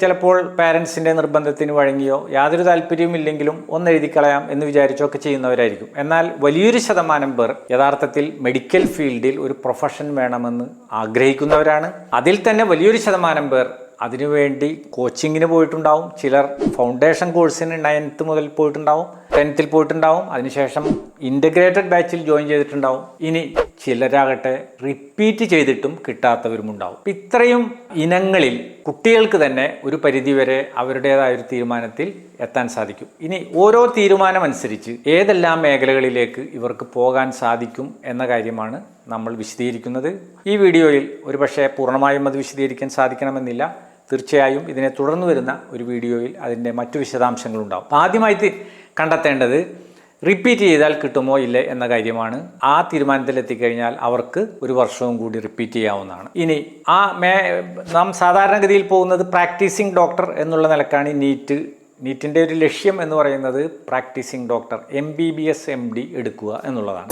ചിലപ്പോൾ പാരൻസിൻ്റെ നിർബന്ധത്തിന് വഴങ്ങിയോ യാതൊരു താല്പര്യവുമില്ലെങ്കിലും ഒന്നെഴുതി കളയാം എന്ന് വിചാരിച്ചൊക്കെ ചെയ്യുന്നവരായിരിക്കും. എന്നാൽ വലിയൊരു ശതമാനം പേർ യഥാർത്ഥത്തിൽ മെഡിക്കൽ ഫീൽഡിൽ ഒരു പ്രൊഫഷൻ വേണമെന്ന് ആഗ്രഹിക്കുന്നവരാണ്. അതിൽ തന്നെ വലിയൊരു ശതമാനം പേർ അതിനുവേണ്ടി കോച്ചിങ്ങിന് പോയിട്ടുണ്ടാവും. ചിലർ ഫൗണ്ടേഷൻ കോഴ്സിന് 9th മുതൽ പോയിട്ടുണ്ടാവും, 10th പോയിട്ടുണ്ടാവും. അതിനുശേഷം ഇൻ്റഗ്രേറ്റഡ് ബാച്ചിൽ ജോയിൻ ചെയ്തിട്ടുണ്ടാവും. ഇനി ചിലരാകട്ടെ റിപ്പീറ്റ് ചെയ്തിട്ടും കിട്ടാത്തവരുമുണ്ടാവും. ഇത്രയും ഇനങ്ങളിൽ കുട്ടികൾക്ക് തന്നെ ഒരു പരിധിവരെ അവരുടേതായ ഒരു തീരുമാനത്തിൽ എത്താൻ സാധിക്കും. ഇനി ഓരോ തീരുമാനമനുസരിച്ച് ഏതെല്ലാം മേഖലകളിലേക്ക് ഇവർക്ക് പോകാൻ സാധിക്കും എന്ന കാര്യമാണ് നമ്മൾ വിശദീകരിക്കുന്നത്. ഈ വീഡിയോയിൽ ഒരുപക്ഷെ പൂർണ്ണമായും അത് വിശദീകരിക്കാൻ സാധിക്കണമെന്നില്ല. തീർച്ചയായും ഇതിനെ തുടർന്ന് വരുന്ന ഒരു വീഡിയോയിൽ അതിൻ്റെ മറ്റു വിശദാംശങ്ങളുണ്ടാവും. ആദ്യമായിട്ട് കണ്ടെത്തേണ്ടത് റിപ്പീറ്റ് ചെയ്താൽ കിട്ടുമോ ഇല്ലേ എന്ന കാര്യമാണ്. ആ തീരുമാനത്തിലെത്തിക്കഴിഞ്ഞാൽ അവർക്ക് ഒരു വർഷവും കൂടി റിപ്പീറ്റ് ചെയ്യാവുന്നതാണ്. ഇനി നാം സാധാരണഗതിയിൽ പോകുന്നത് പ്രാക്ടീസിങ് ഡോക്ടർ എന്നുള്ള നിലക്കാണ്. നീറ്റിൻ്റെ ഒരു ലക്ഷ്യം എന്ന് പറയുന്നത് പ്രാക്ടീസിങ് ഡോക്ടർ MBBS MD എടുക്കുക എന്നുള്ളതാണ്.